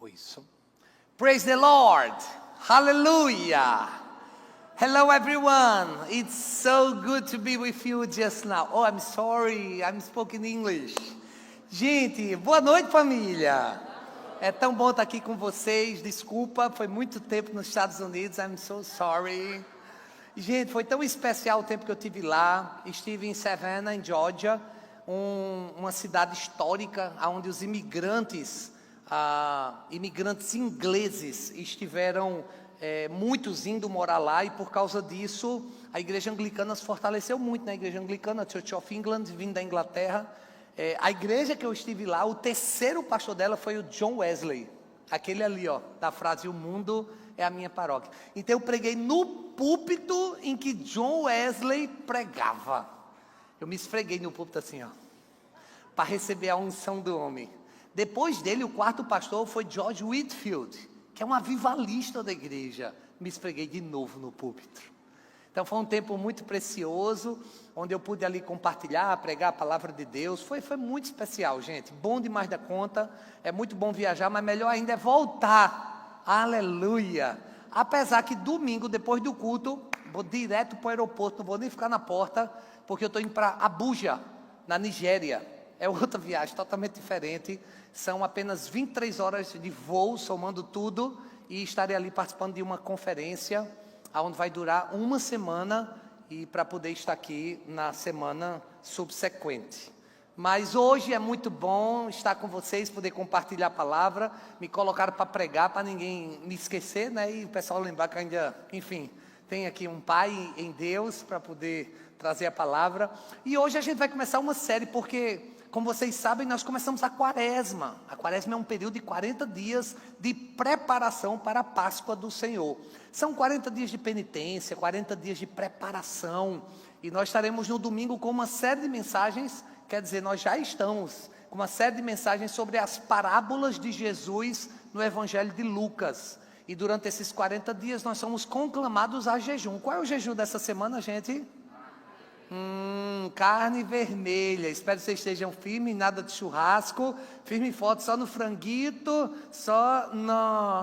Isso. Praise the Lord. Hallelujah. Hello everyone. It's so good to be with you just now. Oh, I'm sorry. I'm speaking English. Gente, boa noite, família. É tão bom estar aqui com vocês. Desculpa, foi muito tempo nos Estados Unidos. I'm so sorry. Gente, foi tão especial o tempo que eu tive lá. Estive em Savannah, em Georgia, uma cidade histórica, onde os imigrantes ingleses estiveram muitos indo morar lá, e por causa disso a igreja anglicana se fortaleceu muito, né? A igreja anglicana, Church of England, vindo da Inglaterra. A igreja que eu estive lá, o terceiro pastor dela foi o John Wesley, aquele ali, ó, da frase: o mundo é a minha paróquia. Então eu preguei no púlpito em que John Wesley pregava. Eu me esfreguei no púlpito assim, ó, para receber a unção do homem. Depois dele, o quarto pastor foi George Whitefield, que é um avivalista da igreja. Me esfreguei de novo no púlpito. Então foi um tempo muito precioso, onde eu pude ali compartilhar, pregar a palavra de Deus. Foi muito especial, gente. Bom demais da conta. É muito bom viajar, mas melhor ainda é voltar. Aleluia. Apesar que domingo, depois do culto, vou direto para o aeroporto, não vou nem ficar na porta, porque eu estou indo para Abuja, na Nigéria. É outra viagem totalmente diferente. São apenas 23 horas de voo, somando tudo, e estarei ali participando de uma conferência, onde vai durar uma semana, e para poder estar aqui na semana subsequente. Mas hoje é muito bom estar com vocês, poder compartilhar a palavra. Me colocaram para pregar, para ninguém me esquecer, né? E o pessoal lembrar que ainda, enfim, tem aqui um pai em Deus para poder trazer a palavra. E hoje a gente vai começar uma série, porque, como vocês sabem, nós começamos a quaresma. A quaresma é um período de 40 dias de preparação para a Páscoa do Senhor. São 40 dias de penitência, 40 dias de preparação. E nós estaremos no domingo com uma série de mensagens, quer dizer, nós já estamos com uma série de mensagens sobre as parábolas de Jesus no Evangelho de Lucas. E durante esses 40 dias nós somos conclamados a jejum. Qual é o jejum dessa semana, gente? Carne vermelha. Espero que vocês estejam firmes, nada de churrasco, firme e forte, só no franguito, só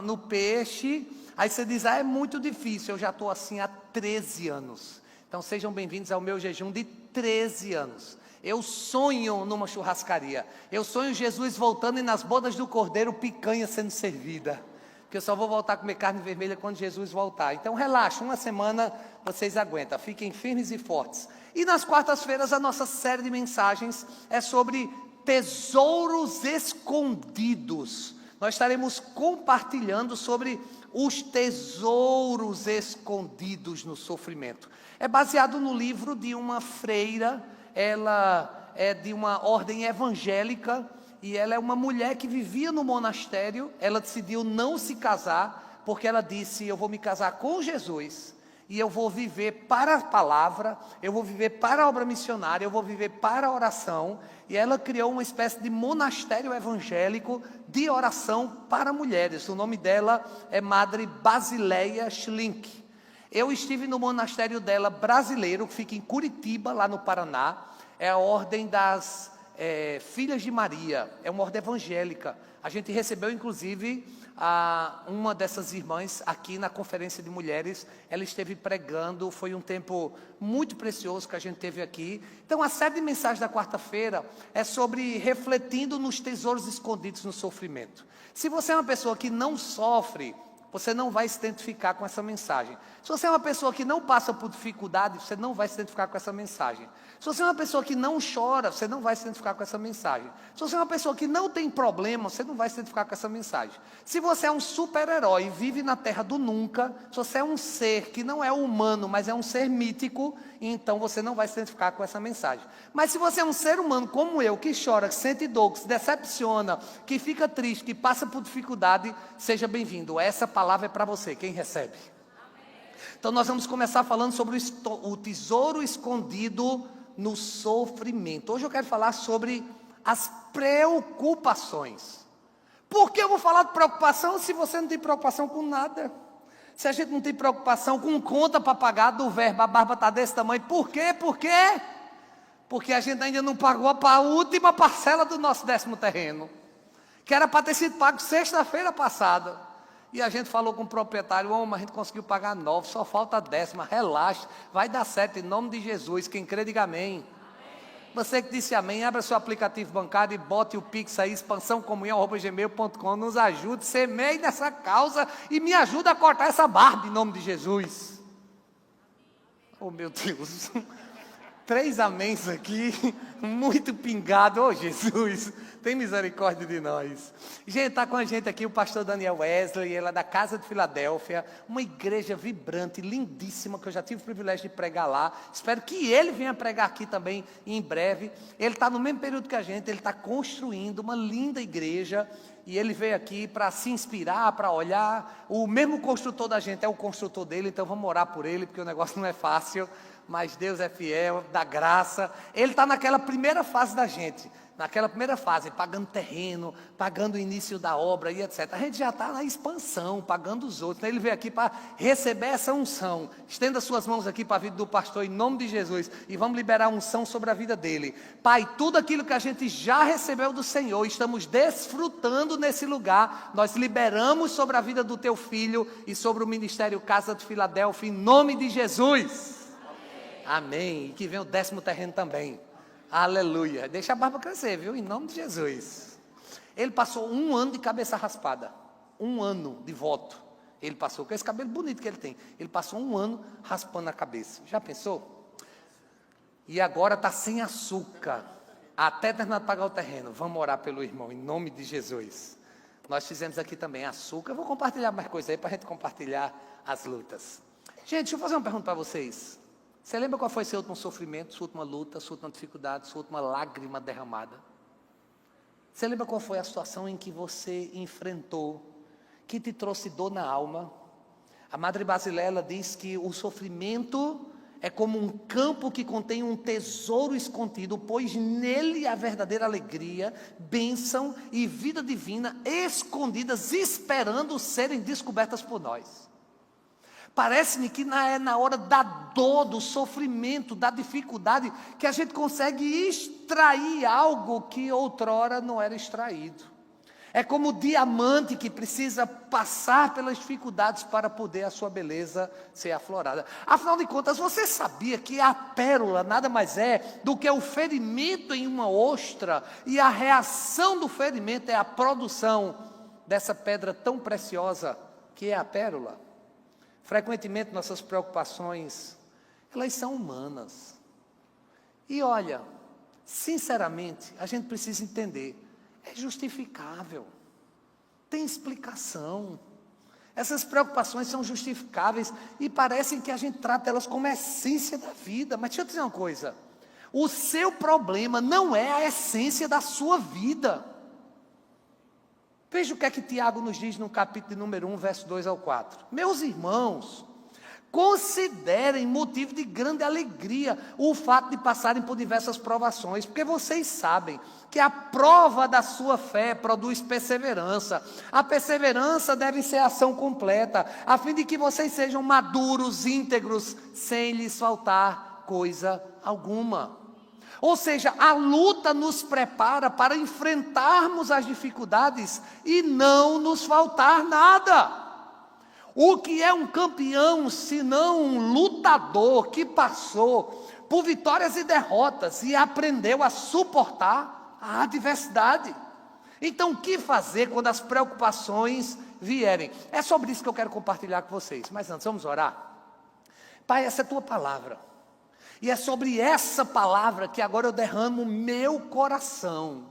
no peixe. Aí você diz: é muito difícil. Eu já estou assim há 13 anos. Então sejam bem-vindos ao meu jejum de 13 anos. Eu sonho numa churrascaria. Eu sonho Jesus voltando e nas bodas do Cordeiro picanha sendo servida. Porque eu só vou voltar a comer carne vermelha quando Jesus voltar. Então relaxa, uma semana vocês aguentam. Fiquem firmes e fortes. E nas quartas-feiras a nossa série de mensagens é sobre tesouros escondidos. Nós estaremos compartilhando sobre os tesouros escondidos no sofrimento. É baseado no livro de uma freira. Ela é de uma ordem evangélica e ela é uma mulher que vivia no monastério. Ela decidiu não se casar, porque ela disse: eu vou me casar com Jesus e eu vou viver para a palavra, eu vou viver para a obra missionária, eu vou viver para a oração. E ela criou uma espécie de monastério evangélico de oração para mulheres. O nome dela é Madre Basileia Schlink. Eu estive no monastério dela brasileiro, que fica em Curitiba, lá no Paraná. É a ordem das Filhas de Maria, é uma ordem evangélica. A gente recebeu inclusive uma dessas irmãs aqui na conferência de mulheres. Ela esteve pregando, foi um tempo muito precioso que a gente teve aqui. Então a série de mensagens da quarta-feira é sobre refletindo nos tesouros escondidos no sofrimento. Se você é uma pessoa que não sofre, você não vai se identificar com essa mensagem. Se você é uma pessoa que não passa por dificuldade, você não vai se identificar com essa mensagem. Se você é uma pessoa que não chora, você não vai se identificar com essa mensagem. Se você é uma pessoa que não tem problema, você não vai se identificar com essa mensagem. Se você é um super-herói e vive na terra do nunca, se você é um ser que não é humano, mas é um ser mítico, então você não vai se identificar com essa mensagem. Mas se você é um ser humano como eu, que chora, que sente dor, que se decepciona, que fica triste, que passa por dificuldade, seja bem-vindo. Essa palavra é para você, quem recebe. Então nós vamos começar falando sobre o tesouro escondido no sofrimento. Hoje eu quero falar sobre as preocupações. Por que eu vou falar de preocupação se você não tem preocupação com nada? Se a gente não tem preocupação com conta para pagar do verbo, a barba está desse tamanho. Por quê? Por quê? Porque a gente ainda não pagou a última parcela do nosso 10º terreno. que era para ter sido pago sexta-feira passada. E a gente falou com o proprietário: mas a gente conseguiu pagar 9, só falta a 10ª, relaxa, vai dar certo em nome de Jesus. Quem crê, diga amém. Você que disse amém, abra seu aplicativo bancário e bote o Pix aí, expansãocomunhão@gmail.com, nos ajude, semeie nessa causa e me ajude a cortar essa barba em nome de Jesus. Oh meu Deus, 3 améns aqui, muito pingado. Oh Jesus, tem misericórdia de nós. Gente, está com a gente aqui o pastor Daniel Wesley, ele é da Casa de Filadélfia, uma igreja vibrante, lindíssima, que eu já tive o privilégio de pregar lá. Espero que ele venha pregar aqui também em breve. Ele está no mesmo período que a gente, ele está construindo uma linda igreja, e ele veio aqui para se inspirar, para olhar. O mesmo construtor da gente é o construtor dele, então vamos orar por ele, porque o negócio não é fácil, mas Deus é fiel, dá graça. Ele está naquela primeira fase da gente, pagando terreno, pagando o início da obra e etc. A gente já está na expansão, pagando os outros. Então ele veio aqui para receber essa unção. Estenda suas mãos aqui para a vida do pastor em nome de Jesus, e vamos liberar a unção sobre a vida dele. Pai, tudo aquilo que a gente já recebeu do Senhor, estamos desfrutando nesse lugar, nós liberamos sobre a vida do teu filho e sobre o ministério Casa de Filadélfia, em nome de Jesus. Amém. E que venha o 10º terreno também. Aleluia. Deixa a barba crescer, viu? Em nome de Jesus. Ele passou 1 ano de cabeça raspada. 1 ano de voto. Ele passou com esse cabelo bonito que ele tem. Ele passou 1 ano raspando a cabeça. Já pensou? E agora está sem açúcar. Até terminar de pagar o terreno. Vamos orar pelo irmão, em nome de Jesus. Nós fizemos aqui também açúcar. Eu vou compartilhar mais coisa aí para a gente compartilhar as lutas. Gente, deixa eu fazer uma pergunta para vocês. Você lembra qual foi seu último sofrimento, sua última luta, sua última dificuldade, sua última lágrima derramada? Você lembra qual foi a situação em que você enfrentou, que te trouxe dor na alma? A Madre Basileia diz que o sofrimento é como um campo que contém um tesouro escondido, pois nele há verdadeira alegria, bênção e vida divina escondidas, esperando serem descobertas por nós. Parece-me que é na hora da dor, do sofrimento, da dificuldade, que a gente consegue extrair algo que outrora não era extraído. É como o diamante que precisa passar pelas dificuldades para poder a sua beleza ser aflorada. Afinal de contas, você sabia que a pérola nada mais é do que o ferimento em uma ostra, e a reação do ferimento é a produção dessa pedra tão preciosa que é a pérola? Frequentemente nossas preocupações, elas são humanas. E olha, sinceramente, a gente precisa entender, é justificável, tem explicação. Essas preocupações são justificáveis e parecem que a gente trata elas como a essência da vida. Mas deixa eu dizer uma coisa, o seu problema não é a essência da sua vida. Veja o que é que Tiago nos diz no capítulo de número 1, verso 2 ao 4. Meus irmãos, considerem motivo de grande alegria o fato de passarem por diversas provações, porque vocês sabem que a prova da sua fé produz perseverança. A perseverança deve ser ação completa, a fim de que vocês sejam maduros, íntegros, sem lhes faltar coisa alguma. Ou seja, a luta nos prepara para enfrentarmos as dificuldades e não nos faltar nada. O que é um campeão, se não um lutador que passou por vitórias e derrotas e aprendeu a suportar a adversidade? Então, o que fazer quando as preocupações vierem? É sobre isso que eu quero compartilhar com vocês. Mas antes, vamos orar? Pai, essa é a tua palavra. E é sobre essa palavra que agora eu derramo meu coração,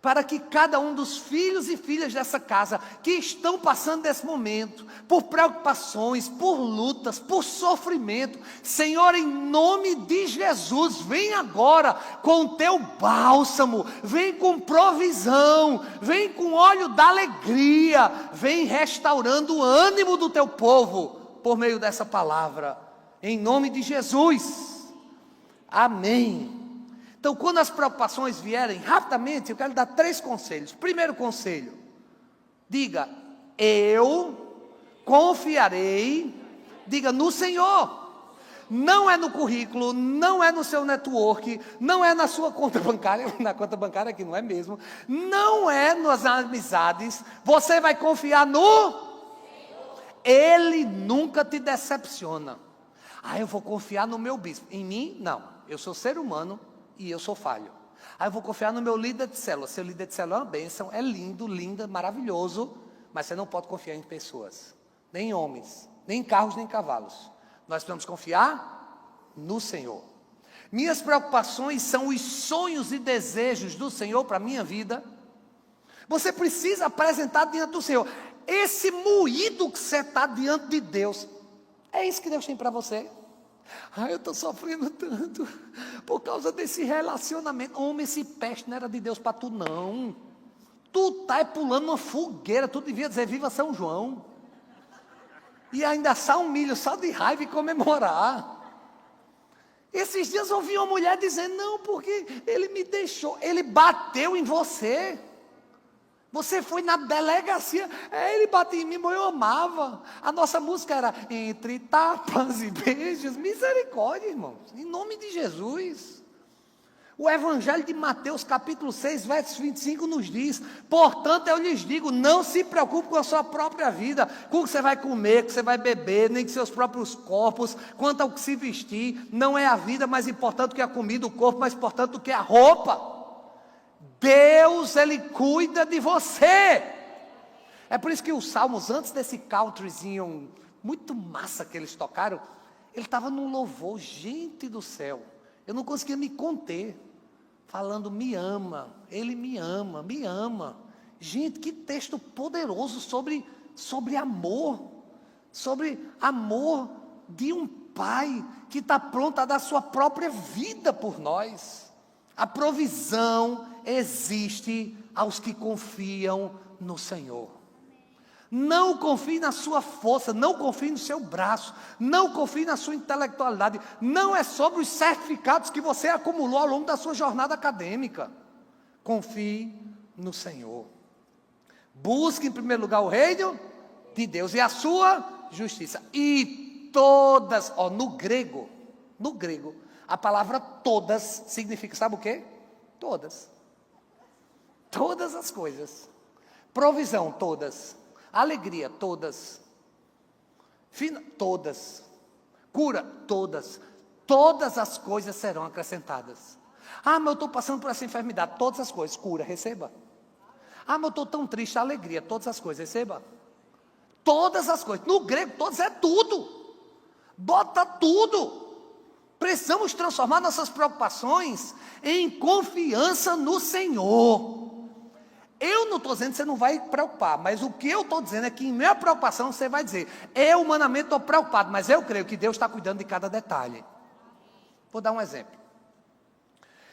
para que cada um dos filhos e filhas dessa casa, que estão passando nesse momento, por preocupações, por lutas, por sofrimento, Senhor, em nome de Jesus, vem agora com o teu bálsamo, vem com provisão, vem com óleo da alegria, vem restaurando o ânimo do teu povo, por meio dessa palavra, em nome de Jesus. Amém. Então, quando as preocupações vierem, rapidamente, eu quero dar 3 conselhos. Primeiro conselho, diga, eu confiarei, diga, no Senhor. não é no currículo, não é no seu network, não é na sua conta bancária, na conta bancária que não é mesmo, não é nas amizades, você vai confiar no... Ele nunca te decepciona. Eu vou confiar no meu bispo. Em mim, não. Eu sou ser humano e eu sou falho. Eu vou confiar no meu líder de célula. Seu líder de célula é uma bênção, é lindo, linda, maravilhoso, mas você não pode confiar em pessoas, nem em homens, nem em carros, nem em cavalos. Nós precisamos confiar no Senhor. Minhas preocupações são os sonhos e desejos do Senhor para a minha vida. Você precisa apresentar diante do Senhor. Esse moído que você está diante de Deus, é isso que Deus tem para você. Eu estou sofrendo tanto por causa desse relacionamento. Homem, esse peste não era de Deus para tu não. Tu está pulando uma fogueira. Tu devia dizer viva São João. E ainda assar um milho só de raiva e comemorar. Esses dias eu ouvi uma mulher dizendo, não, porque ele me deixou. Ele bateu em você. Você foi na delegacia, ele bateu em mim, mas eu amava. A nossa música era entre tapas e beijos. Misericórdia, irmãos, em nome de Jesus. O Evangelho de Mateus, capítulo 6, verso 25, nos diz: portanto, eu lhes digo, não se preocupe com a sua própria vida, com o que você vai comer, com o que você vai beber, nem com seus próprios corpos, quanto ao que se vestir. Não é a vida mais importante do que a comida, o corpo mais importante do que a roupa. Deus, Ele cuida de você. É por isso que os salmos, antes desse countryzinho muito massa que eles tocaram, ele estava num louvor, gente do céu, eu não conseguia me conter, falando, me ama, Ele me ama, me ama. Gente, que texto poderoso sobre amor, sobre amor de um pai que está pronto a dar sua própria vida por nós. A provisão existe aos que confiam no Senhor. Não confie na sua força, não confie no seu braço, não confie na sua intelectualidade. Não é sobre os certificados que você acumulou ao longo da sua jornada acadêmica. Confie no Senhor. Busque em primeiro lugar o reino de Deus e a sua justiça. E todas, no grego, a palavra todas significa, sabe o quê? Todas. Todas as coisas. Provisão, todas. Alegria, todas. Todas. Cura, todas. Todas as coisas serão acrescentadas. Mas eu estou passando por essa enfermidade. Todas as coisas, cura, receba. Mas eu estou tão triste, alegria, todas as coisas, receba. Todas as coisas. No grego, todas é tudo. Bota tudo. Precisamos transformar nossas preocupações em confiança no Senhor. Eu não estou dizendo que você não vai preocupar, mas o que eu estou dizendo é que em minha preocupação você vai dizer, eu humanamente estou preocupado, mas eu creio que Deus está cuidando de cada detalhe. Vou dar um exemplo.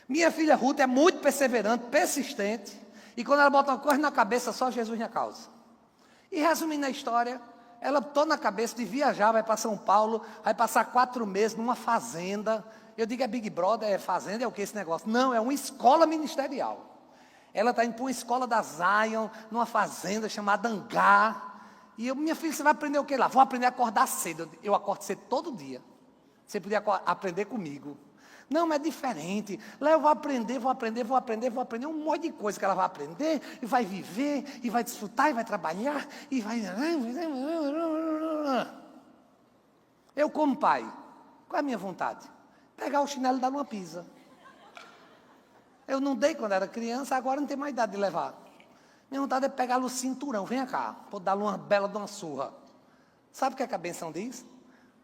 Minha filha Ruth é muito perseverante, persistente, e quando ela bota uma coisa na cabeça, só Jesus na causa. E resumindo a história, ela botou na cabeça de viajar, vai para São Paulo, vai passar 4 meses numa fazenda. Eu digo, é Big Brother, é fazenda, é o que esse negócio? Não, é uma escola ministerial. Ela está indo para uma escola da Zion, numa fazenda chamada Angá. E eu, minha filha, você vai aprender o que lá? Vou aprender a acordar cedo. Eu acordo cedo todo dia. Você podia aprender comigo. Não, mas é diferente. Lá eu vou aprender um monte de coisa que ela vai aprender, e vai viver, e vai desfrutar, e vai trabalhar, e vai... Eu, como pai, qual é a minha vontade? Pegar o chinelo e dar uma pisa. Eu não dei quando era criança, agora não tem mais idade de levar. Minha vontade é pegar no cinturão, vem cá, vou dar uma bela de uma surra. Sabe o que é que a benção diz?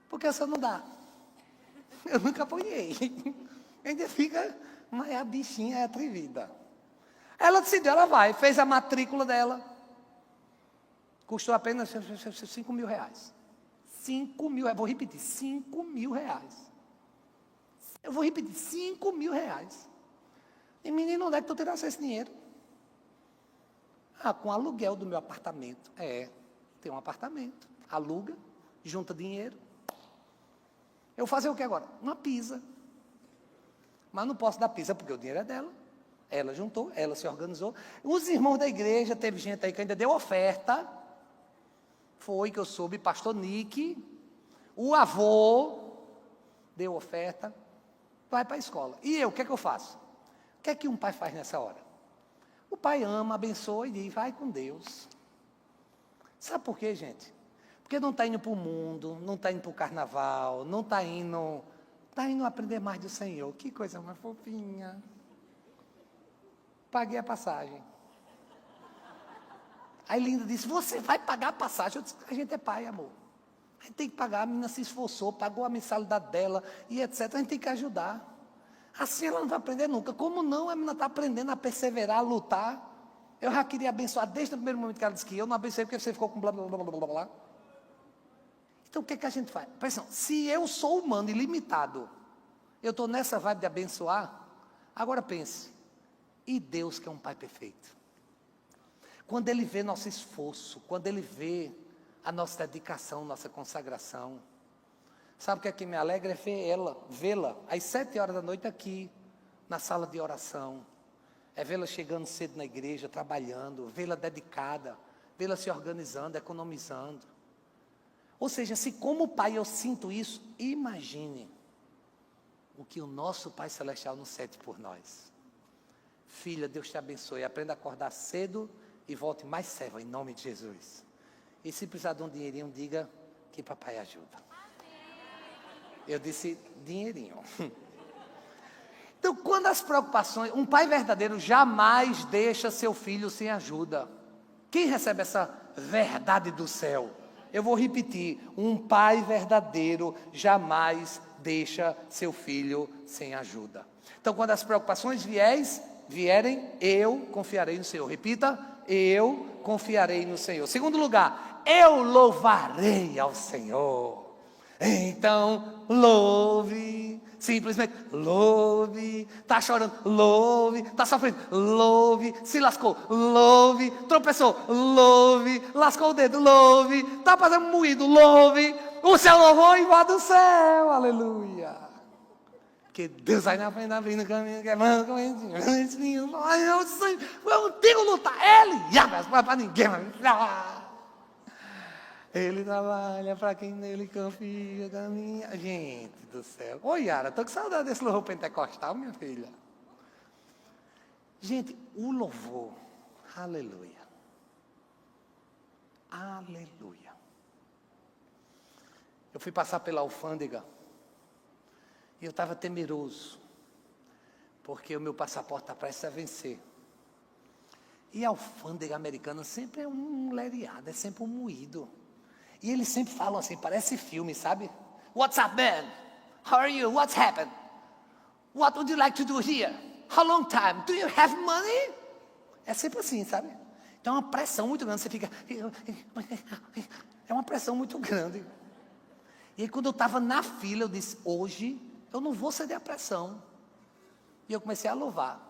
Porque você não dá. Eu nunca apanhei. Ainda fica, mas a bichinha é atrevida. Ela decidiu, ela vai, fez a matrícula dela. Custou apenas 5 mil reais. 5 mil reais, vou repetir, 5 mil reais. Eu vou repetir, 5 mil reais. E menino, onde é que tu tirasse esse dinheiro? Com o aluguel do meu apartamento. Tem um apartamento, aluga, junta dinheiro. Eu vou fazer o que agora? Uma pizza. Mas não posso dar pizza porque o dinheiro é dela. Ela juntou, ela se organizou. Os irmãos da igreja, teve gente aí que ainda deu oferta. Foi que eu soube, pastor Nick, o avô, deu oferta, vai para a escola. E eu, o que é que eu faço? O que é que um pai faz nessa hora? O pai ama, abençoa e diz, vai com Deus. Sabe por quê, gente? Porque não está indo para o mundo, não está indo para o carnaval, não está indo aprender mais do Senhor. Que coisa mais fofinha. Paguei a passagem. Aí Linda disse, você vai pagar a passagem? Eu disse, a gente é pai, amor. A gente tem que pagar, a menina se esforçou, pagou a mensalidade dela e etc. A gente tem que ajudar. Assim ela não vai aprender nunca. Como não? A menina está aprendendo a perseverar, a lutar. Eu já queria abençoar desde o primeiro momento que ela disse que eu não abençoei porque você ficou com blá, blá, blá, blá, blá, blá. Então o que é que a gente faz? Presta atenção, se eu sou humano e limitado, eu estou nessa vibe de abençoar, agora pense, e Deus que é um pai perfeito? Quando Ele vê nosso esforço, quando Ele vê a nossa dedicação, nossa consagração, sabe o que é que me alegra? É vê-la às 7 horas da noite aqui, na sala de oração, é vê-la chegando cedo na igreja, trabalhando, vê-la dedicada, vê-la se organizando, economizando. Ou seja, se como pai eu sinto isso, imagine o que o nosso Pai Celestial não sente por nós. Filha, Deus te abençoe, aprenda a acordar cedo e volte mais serva, em nome de Jesus. E se precisar de um dinheirinho, diga que papai ajuda. Eu disse dinheirinho. Então, quando as preocupações, um pai verdadeiro jamais deixa seu filho sem ajuda. Quem recebe essa verdade do céu? Eu vou repetir, um pai verdadeiro jamais deixa seu filho sem ajuda. Então, quando as preocupações vierem, eu confiarei no Senhor. Repita, eu confiarei no Senhor. Segundo lugar, eu louvarei ao Senhor. Então, louve, simplesmente louve, está chorando, louve, está sofrendo, louve, se lascou, louve, tropeçou, louve, lascou o dedo, louve, está fazendo moído, louve, o céu louvou e vá do céu, aleluia. Porque Deus vai na frente, abrindo o caminho, quebrando o caminho, eu digo lutar, Ele abre para ninguém vai me tirar. Ele trabalha para quem nele confia, caminha. Gente do céu. Ô Yara, estou com saudade desse louvor pentecostal, minha filha. Gente, o louvor, aleluia. Aleluia. Eu fui passar pela alfândega e eu estava temeroso, porque o meu passaporte está prestes a vencer. E a alfândega americana sempre é um lereado, é sempre um moído. E eles sempre falam assim, parece filme, sabe? What's up, man? How are you? What's happened? What would you like to do here? How long time? Do you have money? É sempre assim, sabe? Então é uma pressão muito grande, você fica... É uma pressão muito grande. E aí quando eu estava na fila, eu disse, hoje eu não vou ceder à pressão. E eu comecei a louvar.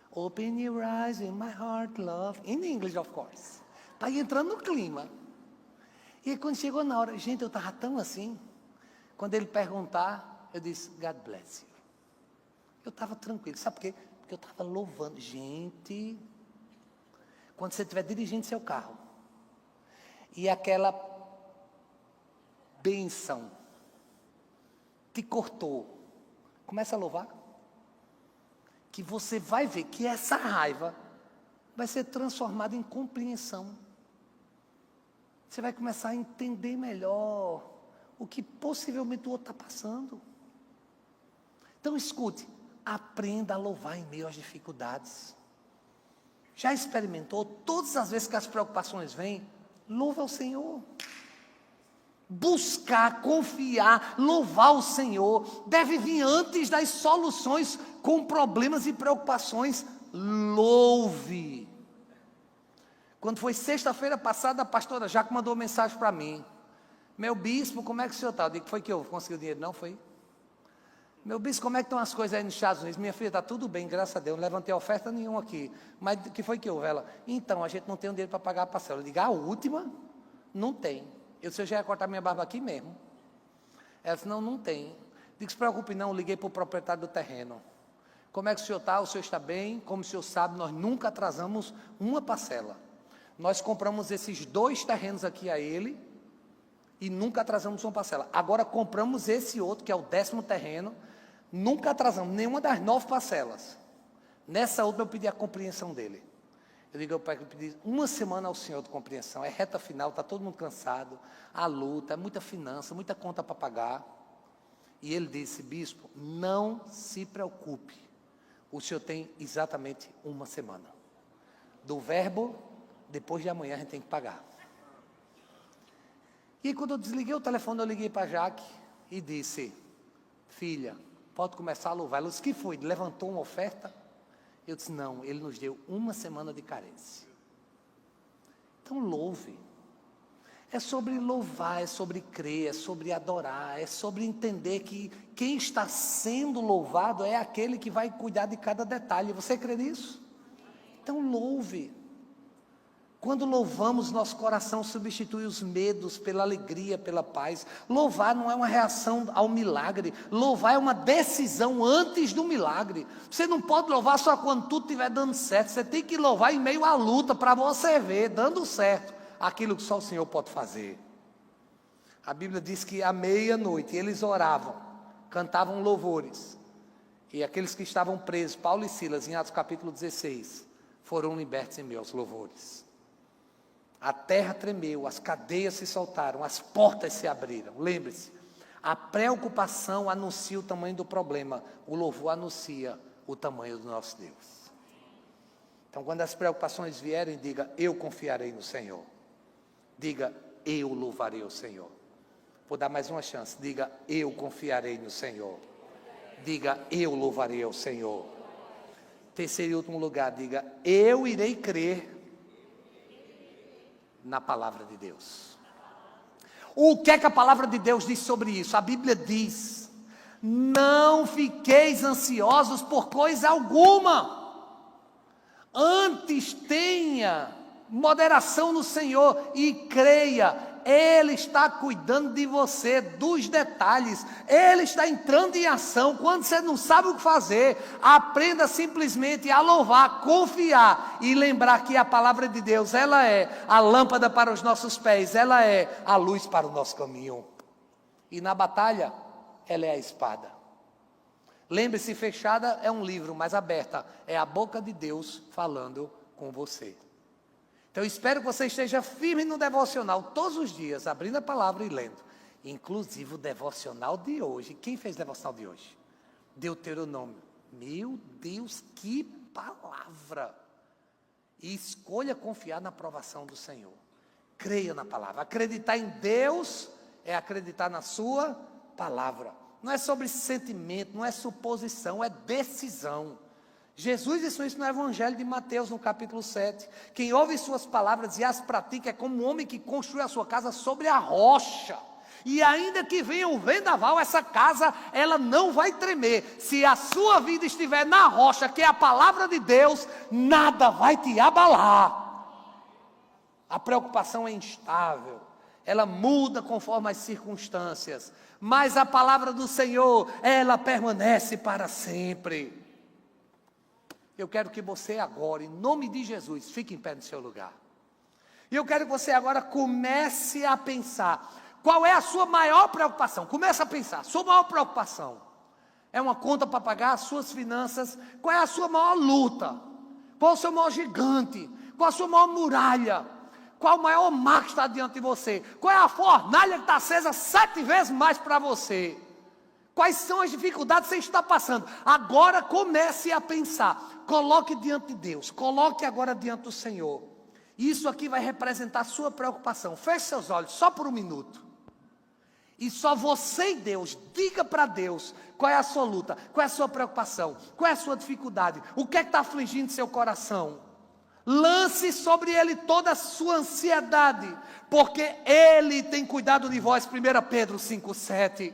Open your eyes in my heart, love. In English, of course. Está entrando no clima. E aí, quando chegou na hora, gente, eu estava tão assim, quando ele perguntar, eu disse, God bless you. Eu estava tranquilo, sabe por quê? Porque eu estava louvando. Gente, quando você estiver dirigindo seu carro, e aquela bênção te cortou, começa a louvar, que você vai ver que essa raiva vai ser transformada em compreensão. Você vai começar a entender melhor o que possivelmente o outro está passando. Então escute, aprenda a louvar em meio às dificuldades. Já experimentou? Todas as vezes que as preocupações vêm, louva ao Senhor. Buscar, confiar, louvar o Senhor, deve vir antes das soluções com problemas e preocupações. Louve. Quando foi sexta-feira passada, a pastora Jaco mandou mensagem para mim. Meu bispo, como é que o senhor está? Eu digo, foi que eu consegui o dinheiro? Não, foi? Meu bispo, como é que estão as coisas aí nos Estados Unidos? Minha filha, está tudo bem, graças a Deus, não levantei oferta nenhuma aqui. Mas o que foi que houve? Ela, então, a gente não tem um dinheiro para pagar a parcela. Eu digo, a última? Não tem. Eu disse, eu já ia cortar minha barba aqui mesmo. Ela disse, não tem. Digo, se preocupe não, eu liguei para o proprietário do terreno. Como é que o senhor está? O senhor está bem? Como o senhor sabe, nós nunca atrasamos uma parcela. Nós compramos esses 2 terrenos aqui a ele, e nunca atrasamos uma parcela. Agora compramos esse outro, que é o 10º terreno, nunca atrasamos nenhuma das 9 parcelas. Nessa outra eu pedi a compreensão dele. Eu digo ao pai que eu pedi uma semana ao Senhor de compreensão. É reta final, está todo mundo cansado, a luta, é muita finança, muita conta para pagar. E ele disse: bispo, não se preocupe, o senhor tem exatamente uma semana. Do verbo, depois de amanhã a gente tem que pagar. E quando eu desliguei o telefone, eu liguei para a Jaque e disse: filha, pode começar a louvar. Ela disse: que foi? Levantou uma oferta? Eu disse: não, ele nos deu uma semana de carência. Então louve. É sobre louvar, é sobre crer, é sobre adorar, é sobre entender que quem está sendo louvado é aquele que vai cuidar de cada detalhe. Você crê nisso? Então louve. Quando louvamos, nosso coração substitui os medos pela alegria, pela paz. Louvar não é uma reação ao milagre. Louvar é uma decisão antes do milagre. Você não pode louvar só quando tudo estiver dando certo. Você tem que louvar em meio à luta, para você ver, dando certo, aquilo que só o Senhor pode fazer. A Bíblia diz que à meia-noite eles oravam, cantavam louvores. E aqueles que estavam presos, Paulo e Silas, em Atos capítulo 16, foram libertos em meio aos louvores. A terra tremeu, as cadeias se soltaram, as portas se abriram. Lembre-se, a preocupação anuncia o tamanho do problema, o louvor anuncia o tamanho do nosso Deus. Então, quando as preocupações vierem, diga: eu confiarei no Senhor. Diga: eu louvarei o Senhor. Vou dar mais uma chance. Diga: eu confiarei no Senhor. Diga: eu louvarei ao Senhor. Terceiro e último lugar, diga: eu irei crer na palavra de Deus. O que é que a palavra de Deus diz sobre isso? A Bíblia diz: não fiqueis ansiosos por coisa alguma, antes tenha moderação no Senhor e creia, Ele está cuidando de você, dos detalhes, Ele está entrando em ação. Quando você não sabe o que fazer, aprenda simplesmente a louvar, confiar e lembrar que a palavra de Deus, ela é a lâmpada para os nossos pés, ela é a luz para o nosso caminho. E na batalha, ela é a espada. Lembre-se, fechada é um livro, mas aberta é a boca de Deus falando com você. Então eu espero que você esteja firme no devocional todos os dias, abrindo a palavra e lendo. Inclusive o devocional de hoje. Quem fez o devocional de hoje? Deuteronômio. Meu Deus, que palavra! E escolha confiar na aprovação do Senhor. Creia na palavra. Acreditar em Deus é acreditar na sua palavra. Não é sobre sentimento, não é suposição, é decisão. Jesus ensinou isso no Evangelho de Mateus, no capítulo 7. Quem ouve suas palavras e as pratica é como um homem que construi a sua casa sobre a rocha. E ainda que venha um vendaval, essa casa, ela não vai tremer. Se a sua vida estiver na rocha, que é a palavra de Deus, nada vai te abalar. A preocupação é instável. Ela muda conforme as circunstâncias. Mas a palavra do Senhor, ela permanece para sempre. Eu quero que você agora, em nome de Jesus, fique em pé no seu lugar. E eu quero que você agora comece a pensar, qual é a sua maior preocupação? Comece a pensar, sua maior preocupação é uma conta para pagar, as suas finanças? Qual é a sua maior luta? Qual é o seu maior gigante? Qual a sua maior muralha? Qual o maior mar que está diante de você? Qual é a fornalha que está acesa 7 vezes mais para você? Quais são as dificuldades que você está passando? Agora comece a pensar. Coloque diante de Deus. Coloque agora diante do Senhor. Isso aqui vai representar a sua preocupação. Feche seus olhos só por um minuto. E só você e Deus, diga para Deus qual é a sua luta, qual é a sua preocupação, qual é a sua dificuldade, o que é que está afligindo seu coração. Lance sobre Ele toda a sua ansiedade, porque Ele tem cuidado de vós. 1 Pedro 5,7.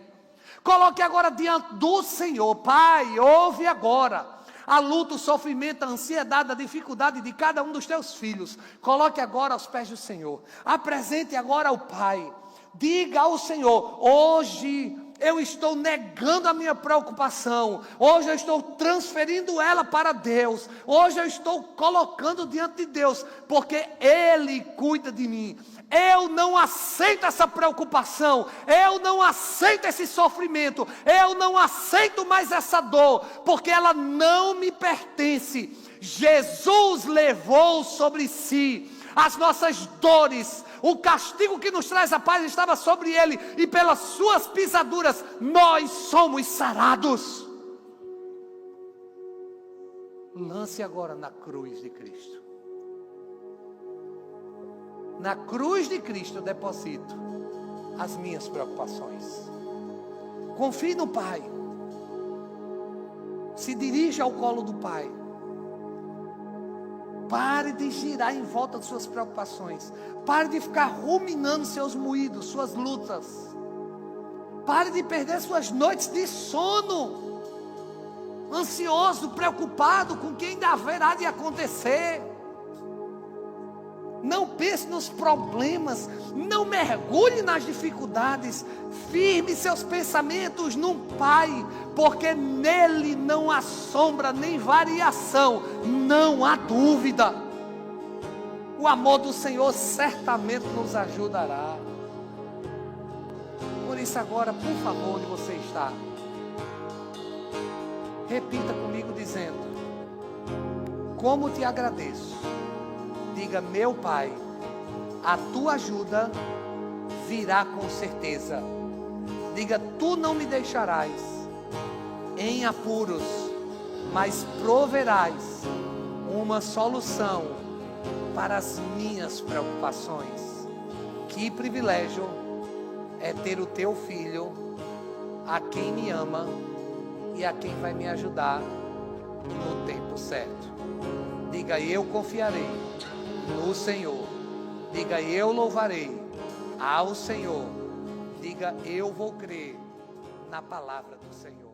Coloque agora diante do Senhor. Pai, ouve agora a luta, o sofrimento, a ansiedade, a dificuldade de cada um dos teus filhos. Coloque agora aos pés do Senhor. Apresente agora ao Pai. Diga ao Senhor: hoje eu estou negando a minha preocupação. Hoje eu estou transferindo ela para Deus. Hoje eu estou colocando diante de Deus, porque Ele cuida de mim. Eu não aceito essa preocupação, eu não aceito esse sofrimento, eu não aceito mais essa dor, porque ela não me pertence. Jesus levou sobre si as nossas dores, o castigo que nos traz a paz estava sobre Ele, e pelas suas pisaduras nós somos sarados. Lance agora na cruz de Cristo. Na cruz de Cristo eu deposito as minhas preocupações. Confie no Pai. Se dirija ao colo do Pai. Pare de girar em volta de suas preocupações. Pare de ficar ruminando seus moídos, suas lutas. Pare de perder suas noites de sono, ansioso, preocupado com o que ainda haverá de acontecer. Não pense nos problemas, não mergulhe nas dificuldades, firme seus pensamentos num Pai, porque nele não há sombra nem variação, não há dúvida. O amor do Senhor certamente nos ajudará. Por isso agora, por favor, onde você está, repita comigo dizendo: como te agradeço. Diga: meu Pai, a tua ajuda virá com certeza. Diga: tu não me deixarás em apuros, mas proverás uma solução para as minhas preocupações. Que privilégio é ter o teu filho, a quem me ama e a quem vai me ajudar no tempo certo. Diga: eu confiarei no Senhor. Diga: eu louvarei ao Senhor. Diga: eu vou crer na palavra do Senhor.